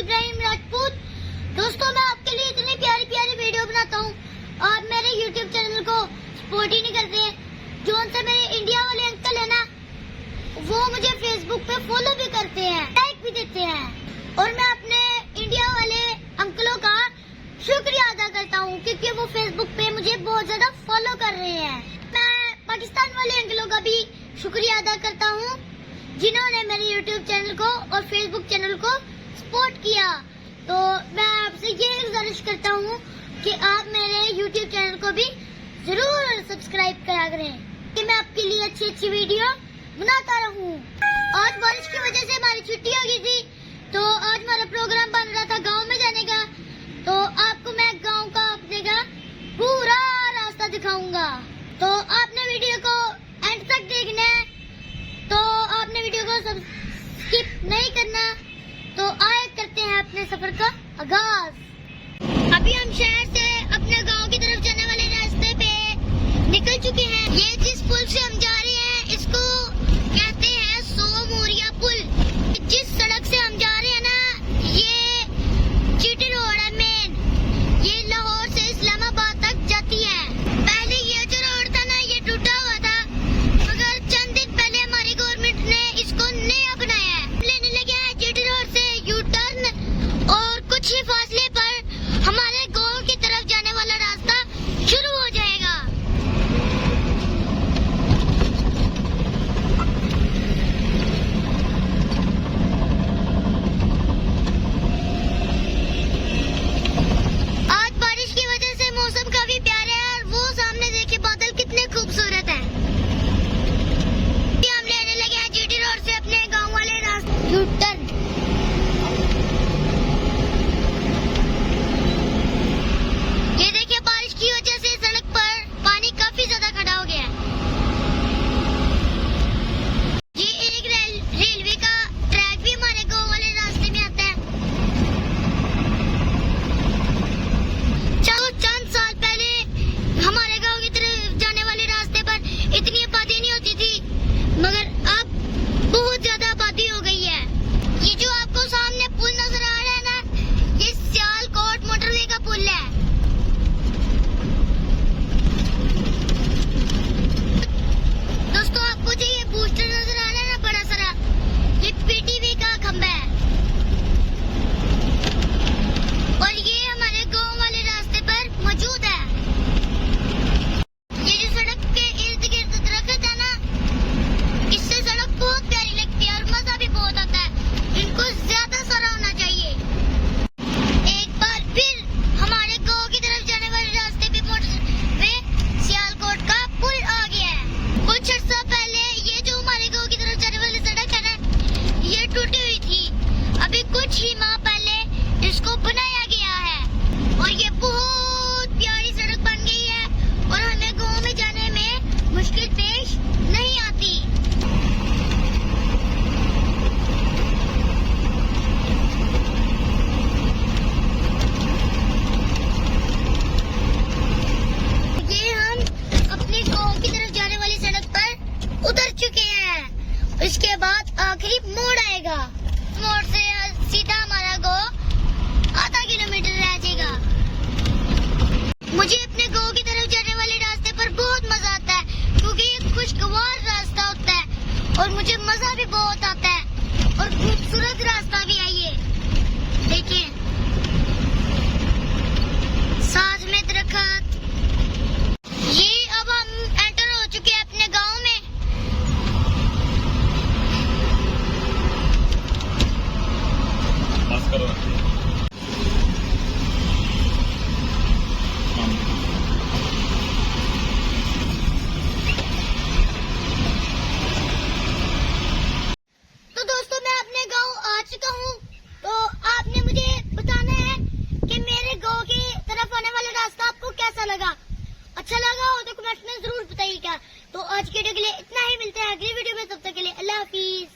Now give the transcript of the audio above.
इब्राहिम राजपूत। दोस्तों, मैं आपके लिए इतनी प्यारी प्यारी वीडियो बनाता हूँ, आप मेरे YouTube चैनल को सपोर्ट ही नहीं करते हैं। जो उनसे मेरे इंडिया वाले अंकल है ना, वो मुझे फेसबुक पे फॉलो भी करते हैं, लाइक भी देते हैं, और मैं अपने इंडिया वाले अंकलों का शुक्रिया अदा करता हूँ क्योंकि वो फेसबुक पे मुझे बहुत ज्यादा फॉलो कर रहे हैं। मैं पाकिस्तान वाले अंकलों का भी शुक्रिया अदा करता हूँ जिन्होंने मेरे YouTube चैनल को और फेसबुक चैनल को सपोर्ट किया। तो मैं आपसे ये गुजारिश करता हूँ कि आप मेरे YouTube चैनल को भी जरूर सब्सक्राइब करा करें कि मैं आपके लिए अच्छी अच्छी वीडियो बनाता रहूँ। आज बारिश की वजह से हमारी छुट्टी हो गई थी, तो आज हमारा प्रोग्राम बन रहा था गांव में जाने का। तो आपको मैं गांव का अपने का पूरा रास्ता दिखाऊंगा, तो आपने वीडियो को एंड तक देखना है, तो आपने वीडियो को स्किप नहीं करना। तो आए करते हैं अपने सफर का आगाज। अभी हम शहर से अपने गांव की तरफ जाने वाले रास्ते पे निकल चुके हैं। ये जिस पुल से हम जा रहे हैं इसको कहते हैं 100 मोरिया पुल। जिस सड़क से हम जा रहे हैं ना, ये जीटी रोड है मेन, ये लाहौर से इस्लामाबाद तक जाती है। पहले ये जो रोड था ना, ये टूटा हुआ था, मगर चंद दिन पहले हमारी गवर्नमेंट ने इसको नया बनाया है। लेने लगे हैं जीटी रोड से यू टर्न, और कुछ ही फासले पर हमारे गांव की तरफ जाने वाला रास्ता शुरू हो जाएगा। आज बारिश की वजह से मौसम काफी प्यारा है, और वो सामने देखिए बादल कितने खूबसूरत हैं। हम लेने लगे हैं जीटी रोड से अपने गांव वाले रास्ते यू टर्न। ये देखिए बारिश की वजह से सड़क पर पानी काफी ज्यादा खड़ा हो गया है। ये एक रेलवे का ट्रैक भी हमारे गांव वाले रास्ते में आता है। चलो, चंद साल पहले हमारे गांव की तरफ जाने वाले रास्ते पर इतनी आबादी नहीं होती थी, मगर अब बहुत ज्यादा आबादी हो गई है। ये जो आपको सामने पुल नजर आ रहा है ना, ये सियालकोट मोटरवे का पुल है। दोस्तों, आपको जो ये बूस्टर नजर आ रहा है ना बड़ा सारा, ये पीटीवी का खंबा है, और ये हमारे गांव वाले रास्ते पर मौजूद है। ये जो सड़क के इर्द गिर्द दरख्त है ना, इससे सड़क बहुत प्यारी लगती है और मजा भी बहुत आता है। इनको ज्यादा सारा होना चाहिए। एक बार फिर हमारे गांव की तरफ जाने वाले रास्ते पे मोटरवे सियालकोट का पुल आ गया है। कुछ अर्सा पहले ये जो हमारे गांव की तरफ जाने वाली सड़क है ना, ये टूटी हुई थी। अभी कुछ ही माह पहले इसको बनाया गया है, और ये बहुत प्यारी सड़क बन गई है, और हमें गांव में जाने में मुश्किल पेश नहीं आती। ये हम अपने गांव की तरफ जाने वाली सड़क पर उतर चुके हैं। इसके बाद आखिरी मोड़ आएगा। मोड़ से सीधा हमारा गांव आधा किलोमीटर रह जाएगा। मुझे अपने गांव की तरफ जाने वाले रास्ते पर बहुत मजा आता है क्योंकि ये खुशगवार रास्ता होता है, और मुझे मजा भी बहुत आता है, और खूबसूरत रास्ता भी है। ये देखिए, साथ में दरख्त। ये अब हम एंटर हो चुके हैं अपने गांव में। तो दोस्तों, मैं अपने गांव आ चुका हूँ। तो आपने मुझे बताना है कि मेरे गांव की तरफ आने वाला रास्ता आपको कैसा लगा। अच्छा लगा हो तो कमेंट में जरूर बताइएगा। तो आज के वीडियो के लिए इतना ही, मिलते हैं अगली वीडियो में, तब तक के लिए अल्लाह हाफिज।